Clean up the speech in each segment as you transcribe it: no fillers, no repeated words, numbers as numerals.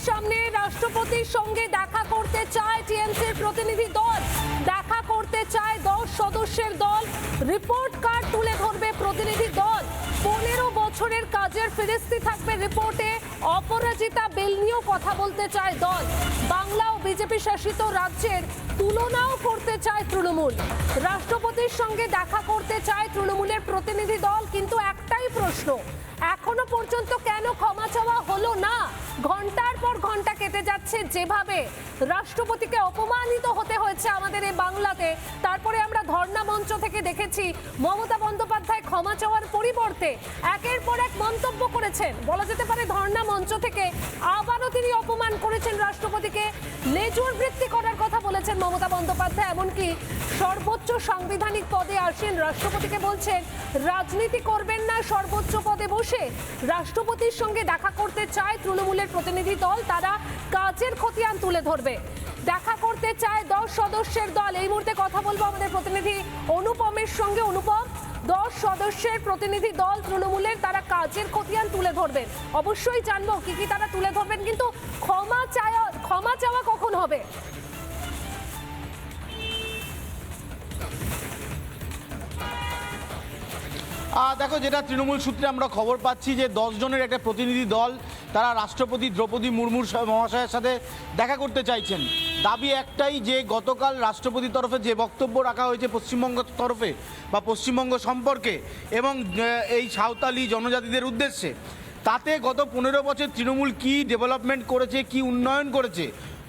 সামনে রাষ্ট্রপতির সঙ্গে দেখা করতে চায় টিএমসির প্রতিনিধি দল। দেখা করতে চায় 10 সদস্যের দল। রিপোর্ট কার্ড তুলে ধরবে প্রতিনিধি দল। 15 বছরের কাজের ফেরিস্তি থাকবে রিপোর্টে। অপরাজিতা বিল নিয়েও কথা বলতে চায় দল। বাংলা ও বিজেপি শাসিত রাজ্যের তুলনাও করতে চায় তৃণমূল। রাষ্ট্রপতির সঙ্গে দেখা করতে চায় তৃণমূলের প্রতিনিধি দল, কিন্তু একটাই প্রশ্ন, এখনো পর্যন্ত কেন ক্ষমা চাওয়া হলো না? ঘন্টার পর ঘন্টা কেটে যাচ্ছে, যেভাবে রাষ্ট্রপতিকে অপমানিত হতে হয়েছে আমাদের এই বাংলাতে। তারপরে আমরা ধর্ণা মঞ্চ থেকে দেখেছি মমতা বন্দ্যোপাধ্যায় ক্ষমা চাওয়ার পরিবর্তে একের পর এক মন্তব্য করেছেন। বলা যেতে পারে ধর্ণা মঞ্চ থেকে আবারও তিনি অপমান করেছেন রাষ্ট্রপতিকে। লেজুর বৃত্তি করার কথা বলেছেন মমতা বন্দ্যোপাধ্যায়, এমনকি সর্বোচ্চ সাংবিধানিক পদে আসেন রাষ্ট্রপতিকে বলছেন রাজনীতি করবেন না সর্বোচ্চ পদে বসে। রাষ্ট্রপতির সঙ্গে দেখা করতে চায় তৃণমূলের প্রতিনিধি দল, তারা কাজের খতিয়ান তুলে ধরবে। দেখা করতে চায় 10 সদস্যের দল। এই মুহূর্তে কথা বলবো আমাদের প্রতিনিধি অনুপমের সঙ্গে। অনুপম, 10 সদস্যের প্রতিনিধি দল তৃণমূলের, তারা কাজের খতিয়ান তুলে ধরবেন। অবশ্যই জানবো কি কি তারা তুলে ধরবেন, কিন্তু ক্ষমা চাওয়া কখন হবে? দেখো, যেটা তৃণমূল সূত্রে আমরা খবর পাচ্ছি যে 10 জনের একটা প্রতিনিধি দল তারা রাষ্ট্রপতি দ্রৌপদী মুর্মুর মহাশয়ের সাথে দেখা করতে চাইছেন। দাবি একটাই যে গতকাল রাষ্ট্রপতির তরফে যে বক্তব্য রাখা হয়েছে পশ্চিমবঙ্গ তরফে বা পশ্চিমবঙ্গ সম্পর্কে এবং এই সাঁওতালি জনজাতিদের উদ্দেশ্যে, তাতে গত 15 বছর তৃণমূল কি ডেভেলপমেন্ট করেছে, কি উন্নয়ন করেছে,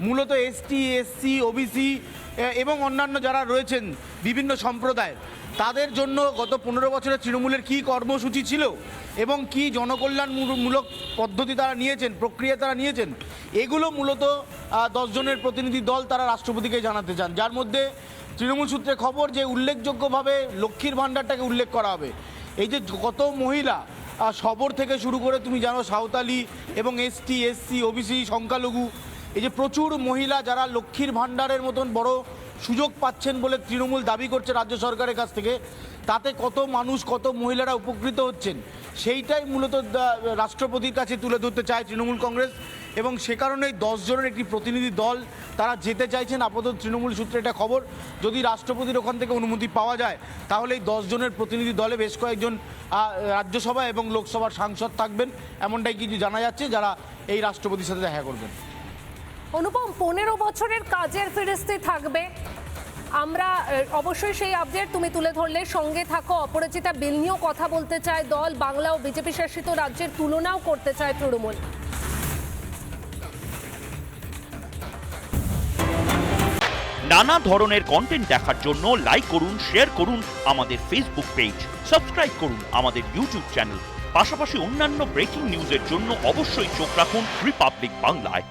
মূলত এসটি, এসসি, ওবিসি এবং অন্যান্য যারা রয়েছেন বিভিন্ন সম্প্রদায়, তাদের জন্য গত 15 বছরে তৃণমূলের কী কর্মসূচি ছিল এবং কি জনকল্যাণমূলক পদ্ধতি তারা নিয়েছেন, প্রক্রিয়া তারা নিয়েছেন, এগুলো মূলত 10 জনের প্রতিনিধি দল তারা রাষ্ট্রপতিকে জানাতে চান। যার মধ্যে তৃণমূল সূত্রে খবর যে উল্লেখযোগ্যভাবে লক্ষ্মীর ভাণ্ডারটাকে উল্লেখ করা হবে। এই যে কত মহিলা সবর থেকে শুরু করে তুমি জানো সাঁওতালি এবং এসটি, এসসি, ওবিসি, সংখ্যালঘু, এই যে প্রচুর মহিলা যারা লক্ষ্মীর ভাণ্ডারের মতন বড় সুযোগ পাচ্ছেন বলে তৃণমূল দাবি করছে রাজ্য সরকারের কাছ থেকে, তাতে কত মানুষ, কত মহিলারা উপকৃত হচ্ছেন, সেইটাই মূলত রাষ্ট্রপতির কাছে তুলে ধরতে চায় তৃণমূল কংগ্রেস। এবং সে কারণেই 10 জনের একটি প্রতিনিধি দল তারা যেতে চাইছেন। আপাতত তৃণমূল সূত্রে এটা খবর, যদি রাষ্ট্রপতির ওখান থেকে অনুমতি পাওয়া যায় তাহলে এই 10 জনের প্রতিনিধি দলে বেশ কয়েকজন রাজ্যসভা এবং লোকসভার সাংসদ থাকবেন, এমনটাই কিছু জানা যাচ্ছে যারা এই রাষ্ট্রপতির সাথে দেখা করবেন। অনুপম, 15 বছরের কাজের ফেরিস্তি থাকবে, আমরা অবশ্যই সেই আপডেট তুমি তুলে ধরলে। সঙ্গে থাকো। অপরাজিতা বিল নিয়েও কথা বলতে চায় দল। বাংলা ও বিজেপি শাসিত রাজ্যের তুলনাও করতে চায় তৃণমূল। নানা ধরনের কন্টেন্ট দেখার জন্য লাইক করুন, শেয়ার করুন আমাদের ফেসবুক পেজ, সাবস্ক্রাইব করুন আমাদের ইউটিউব চ্যানেল। পাশাপাশি অন্যান্য ব্রেকিং নিউজের জন্য অবশ্যই চোখ রাখুন রিপাবলিক বাংলায়।